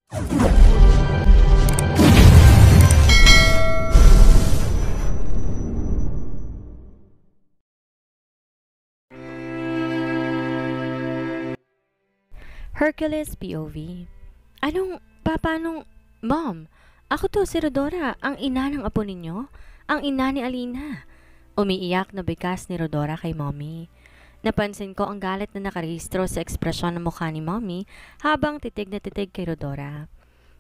Hercules POV. Papanong, Mom, ako to si Rodora, ang ina ng apo ninyo, ang ina ni Alina. Umiiyak na bigas ni Rodora kay Mommy. Napansin ko ang galit na nakarehistro sa ekspresyon ng mukha ni Mommy habang titig na titig kay Rodora.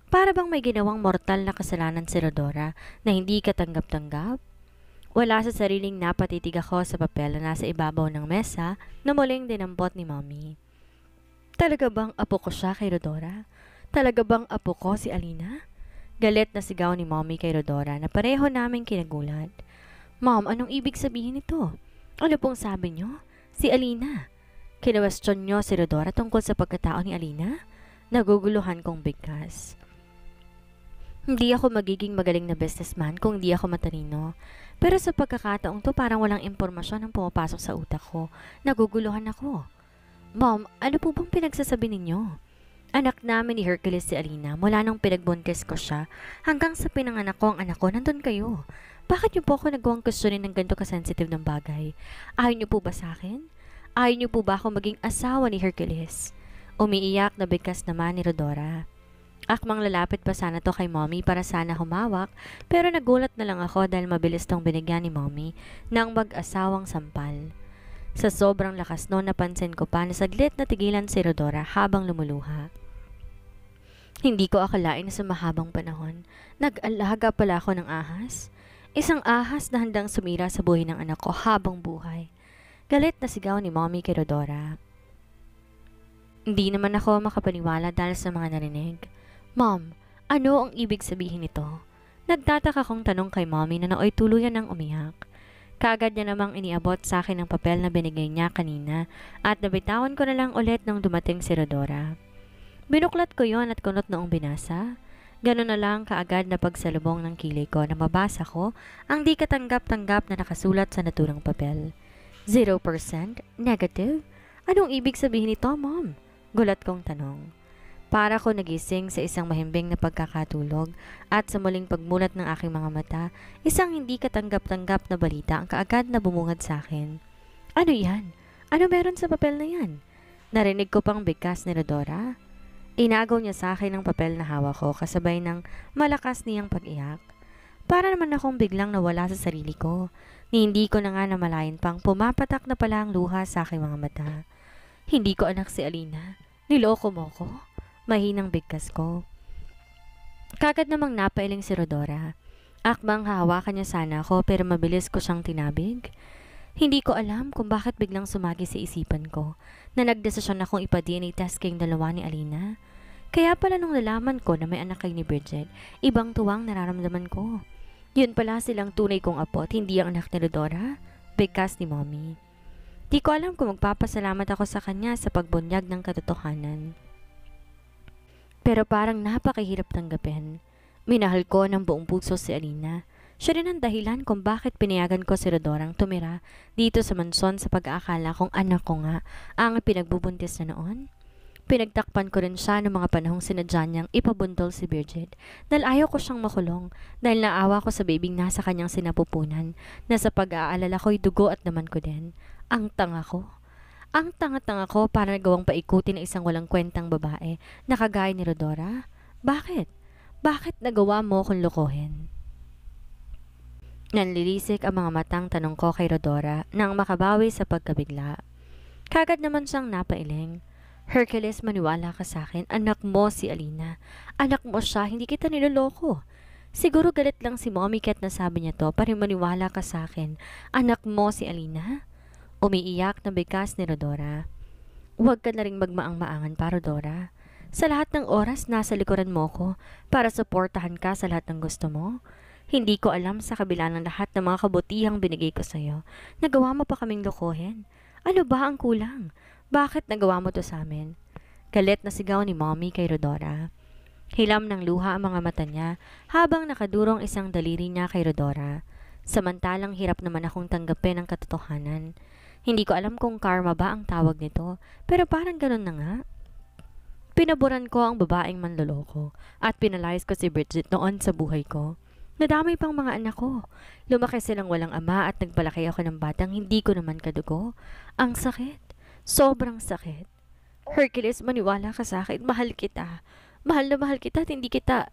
Para bang may ginawang mortal na kasalanan si Rodora na hindi katanggap-tanggap? Wala sa sariling napatitig ako sa papel na nasa ibabaw ng mesa na muling dinampot ni Mommy. Talaga bang apo ko siya kay Rodora? Talaga bang apo ko si Alina? Galit na sigaw ni Mommy kay Rodora na pareho naming kinagulat. Mom, anong ibig sabihin nito? Ano pong sabi niyo? Si Alina. Kinwestiyon niyo si Rodora tungkol sa pagkatao ni Alina? Naguguluhan kong bigkas. Hindi ako magiging magaling na businessman kung hindi ako matalino. Pero sa pagkakataong to parang walang impormasyon ang pumapasok sa utak ko. Naguguluhan ako. Mom, ano po bang pinagsasabi ninyo? Anak namin ni Hercules si Alina mula nung pinagbuntis ko siya hanggang sa pinanganak ko ang anak ko, nandun kayo. Bakit niyo po ako nagawang questionin ng ganito kasensitive ng bagay? Ayaw niyo po ba sa akin? Ayaw niyo po ba ako maging asawa ni Hercules? Umiiyak na bigkas naman ni Rodora. Akmang lalapit pa sana to kay Mommy para sana humawak pero nagulat na lang ako dahil mabilis tong binigyan ni Mommy ng mag-asawang sampal. Sa sobrang lakas noon napansin ko pa na saglit na tigilan si Rodora habang lumuluha. Hindi ko akalain na sa mahabang panahon, nag-alaga pala ako ng ahas. Isang ahas na handang sumira sa buhay ng anak ko habang buhay. Galit na sigaw ni Mommy kay Rodora. Hindi naman ako makapaniwala dahil sa mga narinig. Mom, ano ang ibig sabihin nito? Nagtataka kong tanong kay Mommy na nooy tuluyan ng umiyak. Kaagad niya namang iniabot sa akin ang papel na binigay niya kanina at nabitawan ko na lang ulit nung dumating si Rodora. Binuklat ko yon at kunot noong binasa. Ganon na lang kaagad na pagsalubong ng kilay ko na mabasa ko ang di katanggap-tanggap na nakasulat sa naturang papel. 0% negative? Anong ibig sabihin nito, Mom? Gulat kong tanong. Para ko nagising sa isang mahimbing na pagkakatulog at sa muling pagmulat ng aking mga mata, isang hindi katanggap-tanggap na balita ang kaagad na bumungad sa akin. Ano yan? Ano meron sa papel na yan? Narinig ko pang bigkas ni Rodora. Inagaw niya sa akin ang papel na hawak ko kasabay ng malakas niyang pag-iyak. Para naman akong biglang nawala sa sarili ko, ni hindi ko na nga namalayan pang pumapatak na pala ang luha sa aking mga mata. Hindi ko anak si Alina. Niloko mo ko? Mahinang bigkas ko. Kagad namang napailing si Rodora. Akbang hahawakan niya sana ako pero mabilis ko siyang tinabig. Hindi ko alam kung bakit biglang sumagi sa isipan ko na nagdesisyon akong ipa-DNA test kayong dalawa ni Alina. Kaya pala nung nalaman ko na may anak kay ni Bridget, ibang tuwang nararamdaman ko. Yun pala silang tunay kong apo at hindi ang anak ni Rodora. Bigkas ni Mommy. Di ko alam kung magpapasalamat ako sa kanya sa pagbunyag ng katotohanan. Pero parang napakahirap tanggapin. Minahal ko ng buong puso si Alina. Siya rin ang dahilan kung bakit pinayagan ko si Rodorang tumira dito sa mansyon sa pag-aakala kong anak ko nga ang pinagbubuntis na noon. Pinagtakpan ko rin siya noong mga panahong sinadya niyang ipabundol si Bridget dahil ayaw ko siyang makulong dahil naawa ko sa babing nasa kanyang sinapupunan na sa pag-aalala ko'y dugo at naman ko din. Ang tanga ko. Ang tanga-tanga ko para nagawang paikuti ng isang walang kwentang babae na kagaya ni Rodora. Bakit? Bakit nagawa mo kung lokohin? Nanlilisik ang mga matang tanong ko kay Rodora nang makabawi sa pagkabigla. Kagad naman siyang napailing. Hercules, maniwala ka sa akin. Anak mo si Alina. Anak mo siya, hindi kita niloloko. Siguro galit lang si Mommy kat nasabi niya to para maniwala ka sa akin. Anak mo si Alina? Umiiyak na bigkas ni Rodora. Huwag ka na ring magmaang-maangan pa, Rodora. Sa lahat ng oras, nasa likuran mo ko para suportahan ka sa lahat ng gusto mo. Hindi ko alam sa kabila ng lahat ng mga kabutihang binigay ko sa'yo. Nagawa mo pa kaming lokohin. Ano ba ang kulang? Bakit nagawa mo to sa amin? Galit na sigaw ni Mommy kay Rodora. Hilam ng luha ang mga mata niya habang nakadurong isang daliri niya kay Rodora. Samantalang hirap naman akong tanggapin ang katotohanan. Hindi ko alam kung karma ba ang tawag nito, pero parang ganun na nga. Pinaboran ko ang babaeng manloloko at pinalayas ko si Bridget noon sa buhay ko. Nadamay pang mga anak ko. Lumaki silang walang ama at nagpalaki ako ng batang hindi ko naman kadugo. Ang sakit. Sobrang sakit. Hercules, maniwala ka sa akin. Mahal kita. Mahal na mahal kita at hindi kita...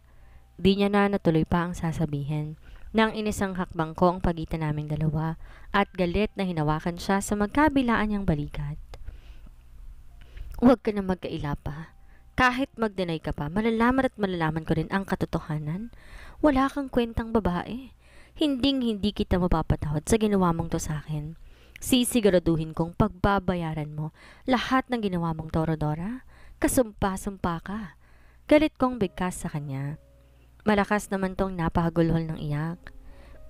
Di niya na natuloy pa ang sasabihin. Nang inisang hakbang ko ang pagitan naming dalawa at galit na hinawakan siya sa magkabilaan niyang balikat. Huwag ka na magkaila pa. Kahit mag-deny ka pa, malalaman at malalaman ko rin ang katotohanan. Wala kang kwentang babae. Hinding-hindi kita mapapatawad sa ginawa mong to sa akin. Sisiguraduhin kong pagbabayaran mo lahat ng ginawa mong Torodora. Kasumpa-sumpa ka. Galit kong bigkas sa kanya. Malakas naman tong napahagulhol ng iyak.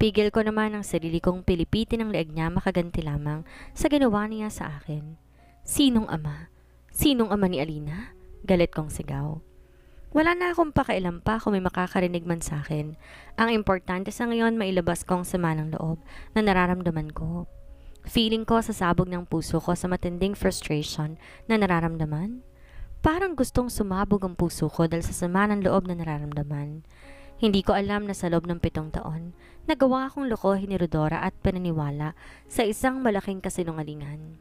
Pigil ko naman ang sarili kong pilipitin ang leeg niya makaganti lamang sa ginawa niya sa akin. Sinong ama? Sinong ama ni Alina? Galit kong sigaw. Wala na akong pakialam pa kung may makakarinig man sa akin. Ang importante sa ngayon mailabas kong sama ng loob na nararamdaman ko. Feeling ko sa sabog ng puso ko sa matinding frustration na nararamdaman. Parang gustong sumabog ang puso ko dahil sa sama ng loob na nararamdaman. Hindi ko alam na sa loob ng 7 taon, nagawa akong lokohin ni Rodora at pananiwala sa isang malaking kasinungalingan.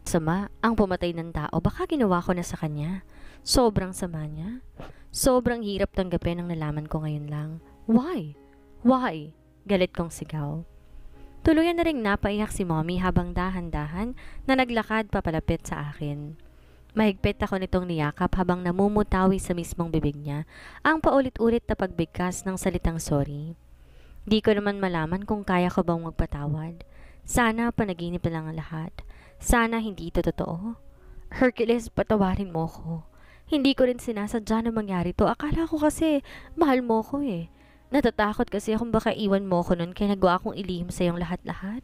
Sama ang pumatay ng tao, baka ginawa ko na sa kanya. Sobrang sama niya. Sobrang hirap tanggapin ang nalaman ko ngayon lang. Why? Why? Galit kong sigaw. Tuluyan na ring napaiyak si Mommy habang dahan-dahan na naglakad papalapit sa akin. Mahigpit ako nitong niyakap habang namumutawi sa mismong bibig niya ang paulit-ulit na pagbigkas ng salitang sorry. Di ko naman malaman kung kaya ko bang magpatawad. Sana panaginip na lang ang lahat. Sana hindi ito totoo. Hercules, patawarin mo ko. Hindi ko rin sinasadya na mangyari to. Akala ko kasi mahal mo ko eh. Natatakot kasi akong baka iwan mo ko nun kaya nagawa akong ilihim sa iyong lahat-lahat.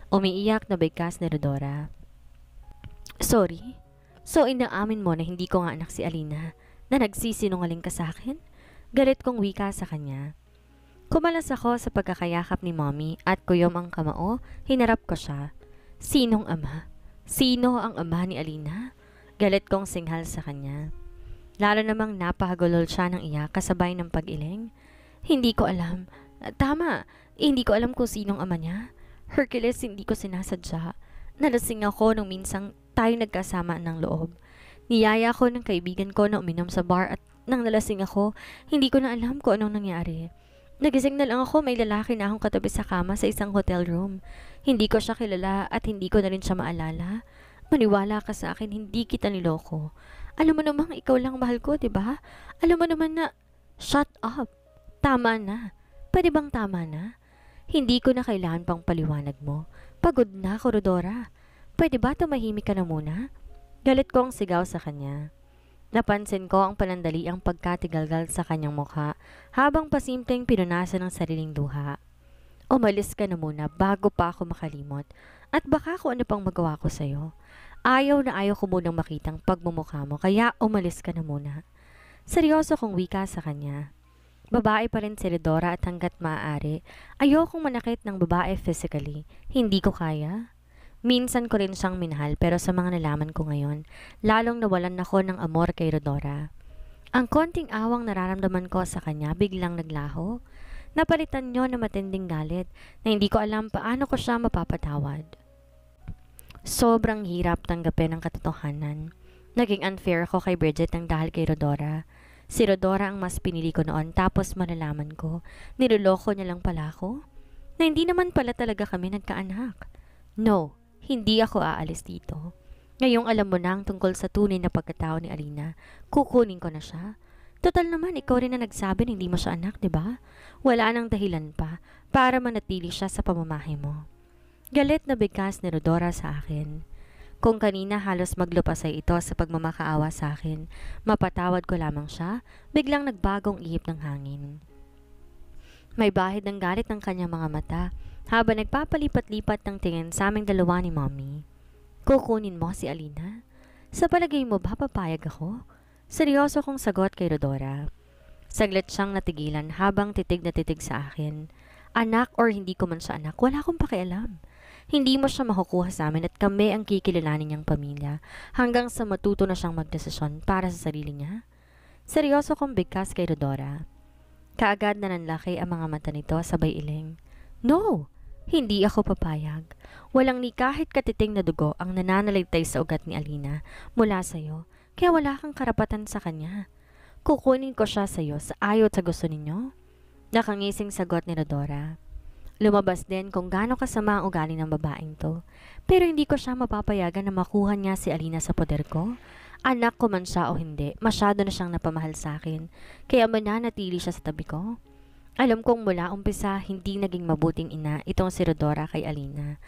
Umiiyak na bigkas ni Rodora. Sorry? So inaamin mo na hindi ko nga anak si Alina, na nagsisinungaling ka sa akin? Galit kong wika sa kanya. Kumalas ako sa pagkakayakap ni Mommy at kuyom ang kamao, hinarap ko siya. Sinong ama? Sino ang ama ni Alina? Galit kong singhal sa kanya. Lalo namang napahagulol siya ng iyak kasabay ng pag-iling. Hindi ko alam. Tama, hindi ko alam kung sinong ama niya. Hercules, hindi ko sinasadya. Nalasing ako nung minsang tayo nagkasama ng loob. Niyaya ko ng kaibigan ko na uminom sa bar at nang nalasing ako, hindi ko na alam kung anong nangyari. Nagising na lang ako, may lalaki na akong katabi sa kama sa isang hotel room. Hindi ko siya kilala at hindi ko na rin siya maalala. Maniwala ka sa akin, hindi kita niloko. Alam mo namang ikaw lang mahal ko, diba? Alam mo naman na, shut up. Tama na. Pwede bang tama na? Hindi ko na kailangan pang paliwanag mo. Pagod na, Rodora. Pwede ba tumahimik ka na muna? Galit kong sigaw sa kanya. Napansin ko ang panandaliang pagkatigalgal sa kanyang mukha habang pasimpleng pinunasan ng sariling luha. Umalis ka na muna bago pa ako makalimot at baka kung ano pang magawa ko sa'yo. Ayaw na ayaw ko munang makitang pagmumukha mo kaya umalis ka na muna. Seryoso kong wika sa kanya. Babae pa rin si Rodora at hanggat maaari, ayokong manakit ng babae physically. Hindi ko kaya. Minsan ko rin siyang minahal pero sa mga nalaman ko ngayon, lalong nawalan ako ng amor kay Rodora. Ang konting awang nararamdaman ko sa kanya biglang naglaho. Napalitan niyo na matinding galit na hindi ko alam paano ko siya mapapatawad. Sobrang hirap tanggapin ang katotohanan. Naging unfair ako kay Bridget ng dahil kay Rodora. Si Rodora ang mas pinili ko noon tapos malalaman ko, niloloko niya lang pala ako? Na hindi naman pala talaga kami nagkaanak. No. Hindi ako aalis dito. Ngayong alam mo na ang tungkol sa tunay na pagkatao ni Alina, kukunin ko na siya. Total naman, ikaw rin na nagsabi na hindi mo siya anak, di ba? Wala nang dahilan pa para manatili siya sa pamamahay mo. Galit na bigkas ni Rodora sa akin. Kung kanina halos maglupasay ito sa pagmamakaawa sa akin, mapatawad ko lamang siya, biglang nagbagong ihip ng hangin. May bahid ng galit ng kanyang mga mata, habang nagpapalipat-lipat ng tingin sa aming dalawa ni Mommy. Kukunin mo si Alina? Sa palagay mo ba papayag ako? Seryoso kong sagot kay Rodora. Saglit siyang natigilan habang titig na titig sa akin. Anak or hindi ko man siya anak, wala akong pakialam. Hindi mo siya makukuha sa amin at kami ang kikilalanin niyang pamilya hanggang sa matuto na siyang magdesisyon para sa sarili niya. Seryoso kong bigkas kay Rodora. Kaagad na nanlaki ang mga mata nito sabay iling. No! Hindi ako papayag. Walang ni kahit katiting na dugo ang nananalitay sa ugat ni Alina mula sa'yo, kaya wala kang karapatan sa kanya. Kukunin ko siya sa'yo sa ayaw sa gusto ninyo. Nakangising sagot ni Rodora. Lumabas din kung gaano kasama ang ugali ng babaeng to. Pero hindi ko siya mapapayagan na makuha niya si Alina sa poder ko. Anak ko man siya o hindi, masyado na siyang napamahal sa akin. Kaya mananatili siya sa tabi ko. Alam kong mula umpisa hindi naging mabuting ina itong si Rodora kay Alina.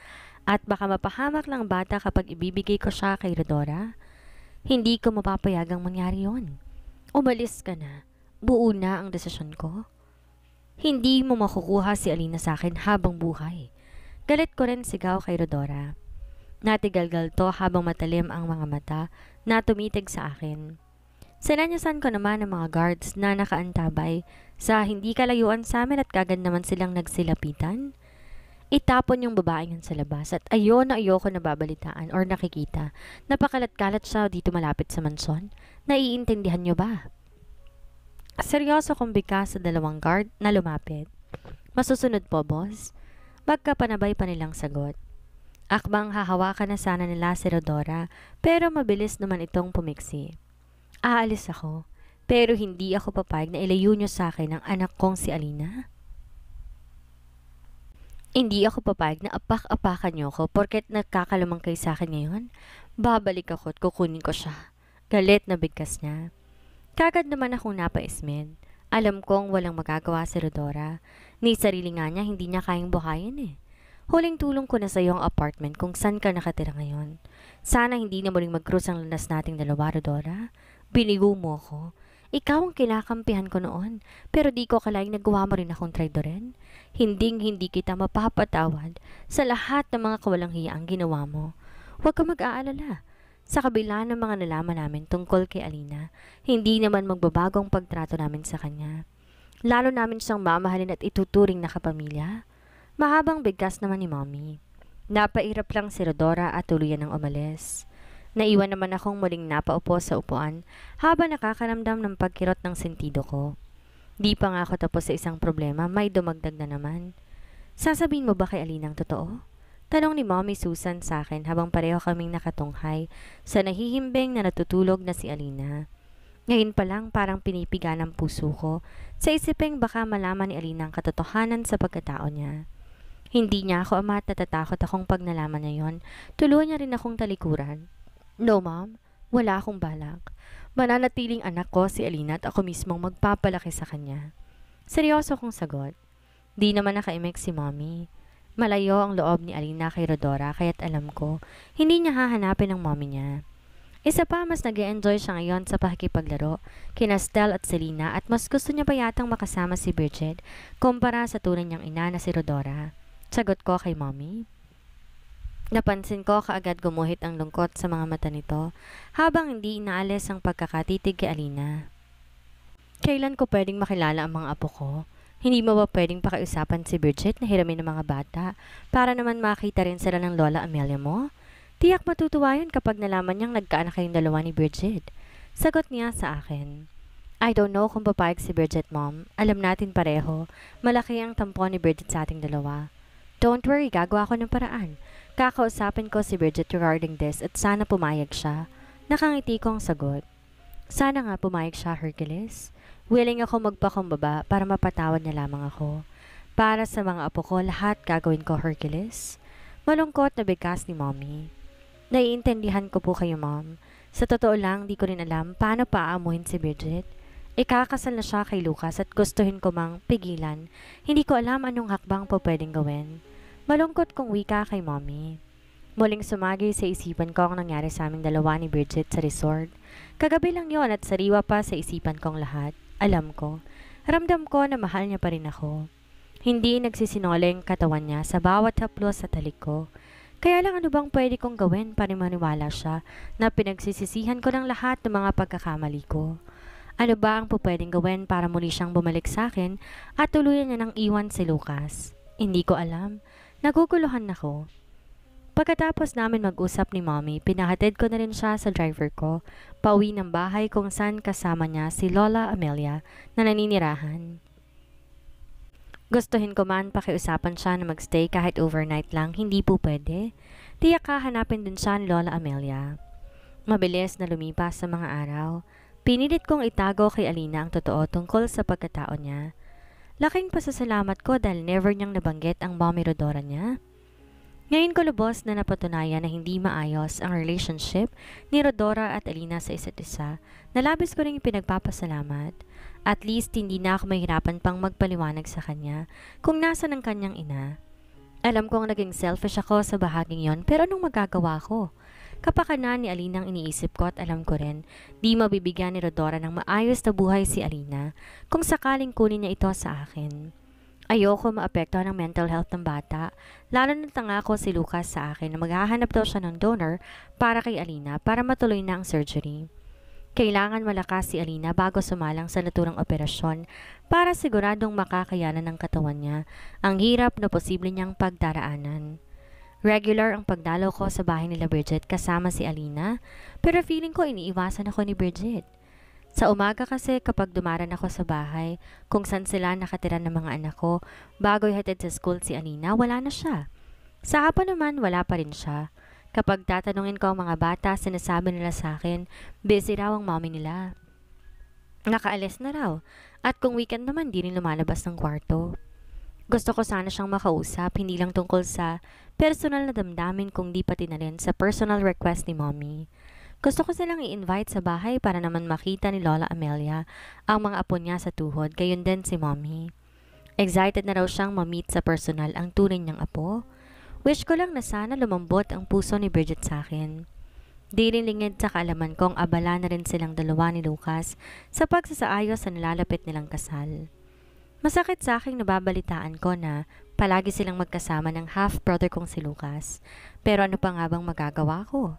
At baka mapahamak lang bata kapag ibibigay ko siya kay Rodora. Hindi ko mapapayagang mangyari yon. Umalis ka na. Buo na ang desisyon ko. Hindi mo makukuha si Alina sa akin habang buhay. Galit ko rin sigaw kay Rodora. Natigalgal to habang matalim ang mga mata na tumitig sa akin. Sinanyasan ko naman ang mga guards na nakaantabay sa hindi kalayuan sa amin at kagad naman silang nagsilapitan. Itapon yung babaeng yun sa labas at ayoko na babalitaan or nakikita. Napakalat-kalat siya dito malapit sa mansyon. Naiintindihan niyo ba? Seryoso kong bigkas sa dalawang guard na lumapit. Masusunod po, boss. Magkapanabay pa nilang sagot. Akbang hahawakan na sana nila si Rodora pero mabilis naman itong pumiksi. Aalis ako, pero hindi ako papayag na ilayo niyo sa akin ang anak kong si Alina. Hindi ako papayag na apak-apakan niyo ako porket nagkakalamang kayo sa akin ngayon. Babalik ako at kukunin ko siya. Galit na bigkas niya. Kagad naman akong napaismed. Alam kong walang magagawa si Rodora. Ni sarili nga niya hindi niya kayang buhayin eh. Huling tulong ko na sa iyong apartment kung saan ka nakatira ngayon. Sana hindi na muling mag-cruise ang landas nating dalawa, Rodora. Binigo mo ko. Ikaw ang kinakampihan ko noon, pero di ko kalaing nagawa mo rin akong traidorin. Hindi kita mapapatawad sa lahat ng mga kawalang hiyaang ginawa mo. Huwag ka mag-aalala. Sa kabila ng mga nalaman namin tungkol kay Alina, hindi naman magbabago ang pagtrato namin sa kanya. Lalo namin siyang mamahalin at ituturing na kapamilya. Mahabang bigkas naman ni Mommy. Napairap lang si Rodora at tuluyan ng umalis. Naiwan naman akong muling napaupo sa upuan habang nakakaramdam ng pagkirot ng sentido ko. Di pa nga ako tapos sa isang problema, may dumagdag na naman. Sasabihin mo ba kay Alina ang totoo? Tanong ni Mommy Susan sa akin habang pareho kaming nakatunghay sa nahihimbing na natutulog na si Alina. Ngayon pa lang parang pinipiga ng puso ko sa isiping baka malaman ni Alina ang katotohanan sa pagkatao niya. Hindi niya ako ama at natatakot akong pag nalaman niya yon, tuluyan niya rin akong talikuran. No, Mom. Wala akong balak. Mananatiling anak ko si Alina at ako mismong magpapalaki sa kanya. Seryoso kong sagot. Di naman nakaimik si Mommy. Malayo ang loob ni Alina kay Rodora kaya't alam ko, hindi niya hahanapin ang mommy niya. Isa pa, mas nag-e-enjoy siya ngayon sa pakikipaglaro kina Stell at Selena at mas gusto niya pa yatang makasama si Bridget kumpara sa tunay niyang ina na si Rodora. Sagot ko kay Mommy. Napansin ko kaagad gumuhit ang lungkot sa mga mata nito habang hindi inaalis ang pagkakatitig kay Alina. Kailan ko pwedeng makilala ang mga apo ko? Hindi mo ba pwedeng pakiusapan si Bridget na hiramin ng mga bata para naman makita rin sila ng Lola Amelia mo? Tiyak matutuwa yun kapag nalaman niyang nagkaanak kayong dalawa ni Bridget. Sagot niya sa akin. I don't know kung papayag si Bridget, Mom. Alam natin pareho, malaki ang tampo ni Bridget sa ating dalawa. Don't worry, gagawa ko ng paraan. Kakausapin ko si Bridget regarding this at sana pumayag siya. Nakangiti kong sagot. Sana nga pumayag siya, Hercules. Willing ako magpakumbaba para mapatawad niya lamang ako. Para sa mga apo ko, lahat gagawin ko, Hercules. Malungkot na bigkas ni Mommy. Naiintindihan ko po kayo, Mom. Sa totoo lang, di ko rin alam paano paaamuhin si Bridget. Ikakasal na siya kay Lucas at gustuhin ko mang pigilan. Hindi ko alam anong hakbang po pwedeng gawin. Malungkot kong wika kay Mommy. Muling sumagi sa isipan ko ang nangyari sa aming dalawa ni Bridget sa resort. Kagabi lang yon at sariwa pa sa isipan kong lahat. Alam ko, ramdam ko na mahal niya pa rin ako. Hindi nagsisinungaling katawan niya sa bawat haplos sa talik ko. Kaya lang ano bang pwede kong gawin para maniwala siya na pinagsisisihan ko ng lahat ng mga pagkakamali ko? Ano ba ang pwedeng gawin para muli siyang bumalik sa akin at tuluyan niya nang iwan si Lucas? Hindi ko alam. Naguguluhan ako. Pagkatapos namin mag-usap ni Mommy, pinahatid ko na rin siya sa driver ko, pauwi ng bahay kung saan kasama niya si Lola Amelia na naninirahan. Gustuhin ko man pakiusapan siya na magstay kahit overnight lang, hindi po pwede. Tiyak hahanapin din siya ni Lola Amelia. Mabilis na lumipas sa mga araw. Pinilit kong itago kay Alina ang totoo tungkol sa pagkatao niya. Laking pasasalamat ko dahil never niyang nabanggit ang Mommy Rodora niya. Ngayon ko lubos na napatunayan na hindi maayos ang relationship ni Rodora at Alina sa isa't isa, na labis ko ring pinagpapasalamat. At least hindi na ako mahirapan pang magpaliwanag sa kanya kung nasa ng kanyang ina. Alam kong naging selfish ako sa bahaging yon, pero anong magagawa ko? Kapakanan ni Alina ang iniisip ko at alam ko rin, di mabibigyan ni Rodora ng maayos na buhay si Alina kung sakaling kunin niya ito sa akin. Ayoko maapektuhan ng mental health ng bata, lalo na tangako si Lucas sa akin na maghahanap daw siya ng donor para kay Alina para matuloy na ang surgery. Kailangan malakas si Alina bago sumalang sa naturang operasyon para siguradong makakayanan ng katawan niya ang hirap na posible niyang pagdaraanan. Regular ang pagdalo ko sa bahay nila Bridget kasama si Alina, pero feeling ko iniiwasan ako ni Bridget. Sa umaga kasi kapag dumaran ako sa bahay, kung saan sila nakatira ng mga anak ko, bago ihatid sa school si Alina, wala na siya. Sa hapon naman, wala pa rin siya. Kapag tatanungin ko ang mga bata, sinasabi nila sa akin, busy raw ang mommy nila. Nakaalis na raw, at kung weekend naman, di rin lumalabas ng kwarto. Gusto ko sana siyang makausap, hindi lang tungkol sa personal na damdamin kung di pati na rin sa personal request ni mommy. Gusto ko silang i-invite sa bahay para naman makita ni Lola Amelia ang mga apo niya sa tuhod, gayon din si mommy. Excited na raw siyang ma-meet sa personal ang tunay niyang apo. Wish ko lang na sana lumambot ang puso ni Bridget sa akin. Di rin lingid sa kaalaman kong abala na rin silang dalawa ni Lucas sa pagsasaayos sa nalalapit nilang kasal. Masakit sa aking nababalitaan ko na palagi silang magkasama ng half-brother kong si Lucas. Pero ano pa nga bang magagawa ko?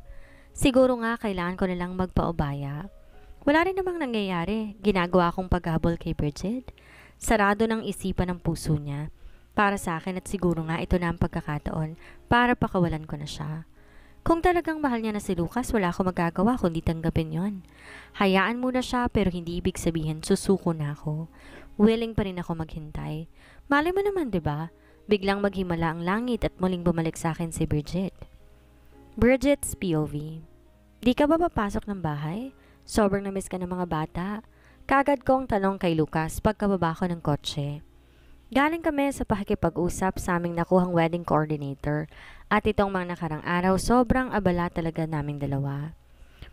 Siguro nga kailangan ko nilang magpaubaya. Wala rin namang nangyayari. Ginagawa kong paghabol kay Bridget. Sarado ng isipan ng puso niya. Para sa akin at siguro nga ito na ang pagkakataon para pakawalan ko na siya. Kung talagang mahal niya na si Lucas, wala akong magagawa kundi tanggapin yon. Hayaan muna siya pero hindi ibig sabihin susuko na ako. Willing pa rin ako maghintay. Malay mo naman, 'di ba? Biglang maghimala ang langit at muling bumalik sa akin si Bridget. Bridget's POV. Di ka ba papasok ng bahay? Sobrang namiss ka ng mga bata. Kagad kong tanong kay Lucas pagkababa ko ng kotse. Galing kami sa pakikipag-usap sa aming nakuhang wedding coordinator at itong mga nakarang araw sobrang abala talaga naming dalawa.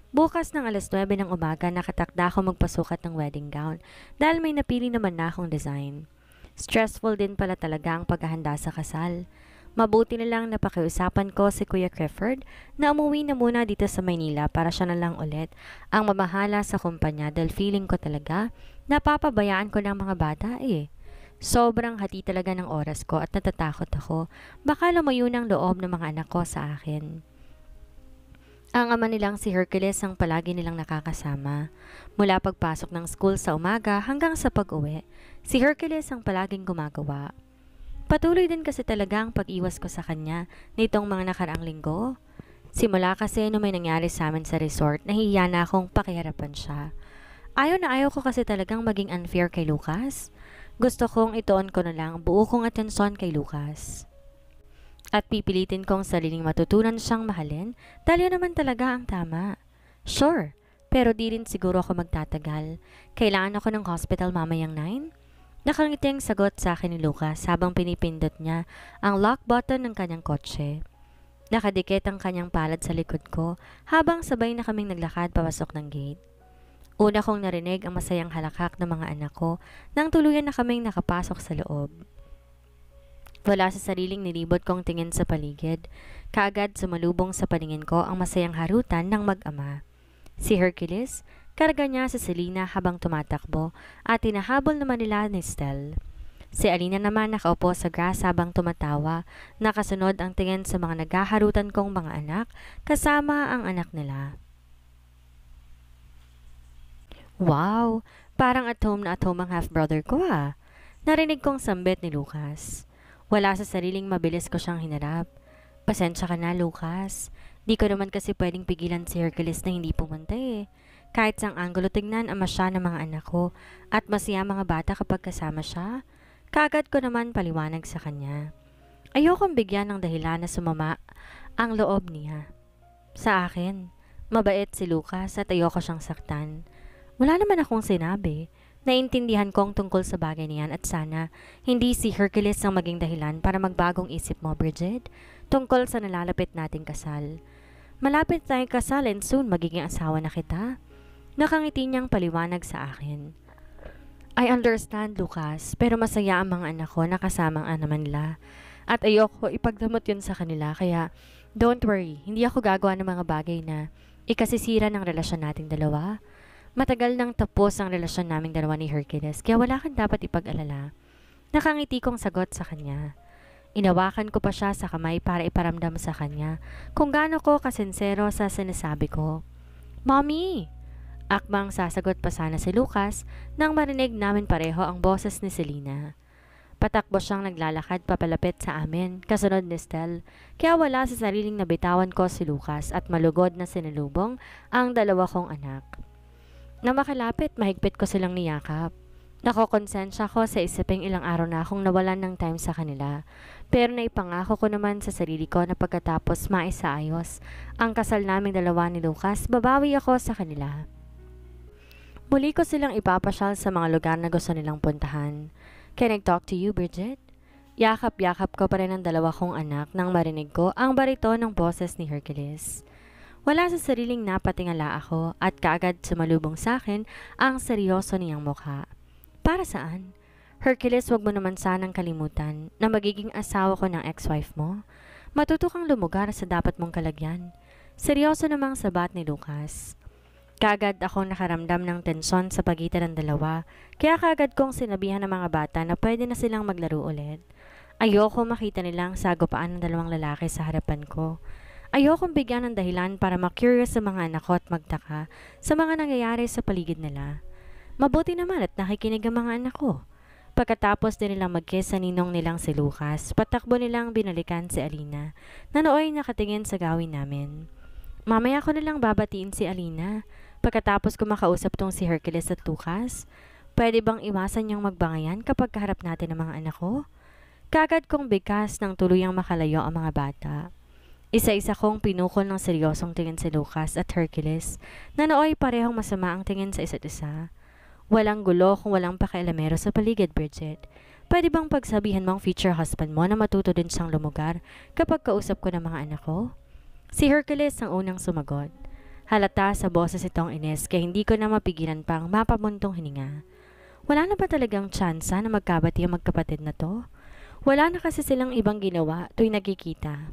Bukas ng 9:00 ng umaga nakatakda ako magpasukat ng wedding gown dahil may napili naman na akong design. Stressful din pala talaga ang paghahanda sa kasal. Mabuti na lang napakiusapan ko si Kuya Clifford na umuwi na muna dito sa Maynila para siya na lang ulit ang mamahala sa kumpanya dahil feeling ko talaga napapabayaan ko ng mga bata eh. Sobrang hati talaga ng oras ko at natatakot ako baka lumayo ng loob ng mga anak ko sa akin. Ang ama nilang si Hercules ang palagi nilang nakakasama. Mula pagpasok ng school sa umaga hanggang sa pag-uwi, si Hercules ang palaging gumagawa. Patuloy din kasi talaga ang pag-iwas ko sa kanya nitong mga nakaraang linggo. Simula kasi nung may nangyari sa amin sa resort, nahihiya na akong pakiharapan siya. Ayaw na ayaw ko kasi talagang maging unfair kay Lucas. Gusto kong ituon ko na lang buo kong atensyon kay Lucas. At pipilitin kong sariling matutunan siyang mahalin dahil yun naman talaga ang tama. Sure, pero di rin siguro ako magtatagal. Kailangan ako ng hospital mamayang 9? Nakangiting sagot sa akin ni Lucas habang pinipindot niya ang lock button ng kanyang kotse. Nakadikit ang kanyang palad sa likod ko habang sabay na kaming naglakad papasok ng gate. Una kong narinig ang masayang halakak ng mga anak ko nang tuluyan na kaming nakapasok sa loob. Wala sa sariling nilibot kong tingin sa paligid. Kaagad sumalubong sa paningin ko ang masayang harutan ng mag-ama. Si Hercules, karga niya sa Selena habang tumatakbo at tinahabol naman nila ni Stel. Si Alina naman nakaupo sa grass habang tumatawa, nakasunod ang tingin sa mga naghaharutan kong mga anak kasama ang anak nila. Wow! Parang at home na at home ang half-brother ko ah. Narinig kong sambit ni Lucas. Wala sa sariling mabilis ko siyang hinarap. Pasensya ka na, Lucas. Di ko naman kasi pwedeng pigilan si Hercules na hindi pumunta eh. Kahit sang anggulo tignan ang masya ng mga anak ko at masaya mga bata kapag kasama siya, kaagad ko naman paliwanag sa kanya. Ayokong bigyan ng dahilan na sumama ang loob niya. Sa akin, mabait si Lucas at ayoko siyang saktan. Wala naman akong sinabi. Naintindihan ko ang tungkol sa bagay niyan at sana hindi si Hercules ang maging dahilan para magbagong isip mo, Bridget, tungkol sa nalalapit nating kasal. Malapit tayong kasal and soon magiging asawa na kita. Nakangiti niyang paliwanag sa akin. I understand, Lucas, pero masaya ang mga anak ko na kasama ang naman nila. At ayoko ipagdamot yun sa kanila, kaya don't worry, hindi ako gagawa ng mga bagay na ikasisira ng relasyon nating dalawa. Matagal nang tapos ang relasyon naming dalawa ni Hercules, kaya wala kang dapat ipag-alala. Nakangiti kong sagot sa kanya. Inawakan ko pa siya sa kamay para iparamdam sa kanya kung gaano ko kasensero sa sinasabi ko. Mommy! Akbang sasagot pa sana si Lucas nang marinig namin pareho ang boses ni Selena. Patakbo siyang naglalakad papalapit sa amin, kasunod ni Stel, kaya wala sa sariling nabitawan ko si Lucas at malugod na sinalubong ang dalawa kong anak. Na makalapit, mahigpit ko silang niyakap. Nakokonsensya ko sa isiping ilang araw na akong nawalan ng time sa kanila, pero naipangako ko naman sa sarili ko na pagkatapos maisaayos ang kasal naming dalawa ni Lucas, babawi ako sa kanila. Muli ko silang ipapasyal sa mga lugar na gusto nilang puntahan. Can I talk to you, Bridget? Yakap-yakap ko pa rin ang dalawa kong anak nang marinig ko ang barito ng boses ni Hercules. Wala sa sariling napatingala ako at kaagad sumalubong sa akin ang seryoso niyang mukha. Para saan? Hercules, wag mo naman sanang kalimutan na magiging asawa ko ng ex-wife mo. Matuto kang lumugar sa dapat mong kalagyan. Seryoso namang sabat ni Lucas. Kaagad akong nakaramdam ng tensyon sa pagitan ng dalawa, kaya kaagad kong sinabihan ng mga bata na pwede na silang maglaro ulit. Ayoko makita nilang sagupaan ng dalawang lalaki sa harapan ko. Ayokong bigyan ng dahilan para ma-curious sa mga anak ko at magtaka sa mga nangyayari sa paligid nila. Mabuti naman at nakikinig ang mga anak ko. Pagkatapos din nilang mag-kiss sa ninong nilang si Lucas, patakbo nilang binalikan si Alina na nooy nakatingin sa gawin namin. Mamaya ko nilang babatiin si Alina pagkatapos ko makausap tong si Hercules at Lucas. Pwede bang iwasan niyang magbangayan kapag kaharap natin ang mga anak ko? Kagad kong bigkas ng tuluyang makalayo ang mga bata. Isa-isa kong pinukol ng seryosong tingin si Lucas at Hercules na nooy parehong masama ang tingin sa isa't isa. Walang gulo kung walang pakialamero sa paligid, Bridget. Pwede bang pagsabihan mo ang future husband mo na matuto din siyang lumugar kapag kausap ko ng mga anak ko? Si Hercules ang unang sumagot. Halata sa boses itong Ines kaya hindi ko na mapigilan pang mapamuntong hininga. Wala na ba talagang tsansa na magkabati ang magkapatid na to? Wala na kasi silang ibang ginawa tuwing nagkikita.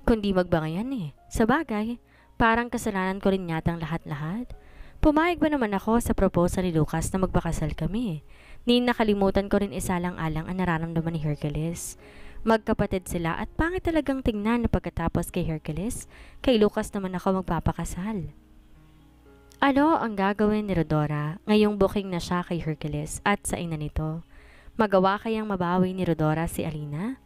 Kundi magbangayan eh. Sa bagay, parang kasalanan ko rin yatang lahat-lahat. Pumayag ba naman ako sa proposal ni Lucas na magpakasal kami? Ni nakalimutan ko rin isalang-alang ang nararamdaman ni Hercules. Magkapatid sila at pangit talagang tingnan na pagkatapos kay Hercules, kay Lucas naman ako magpapakasal. Ano ang gagawin ni Rodora ngayong booking na siya kay Hercules at sa ina nito? Magawa kayang mabawi ni Rodora si Alina?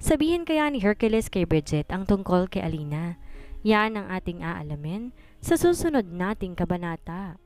Sabihin kaya ni Hercules kay Bridget ang tungkol kay Alina? Yan ang ating aalamin sa susunod nating kabanata.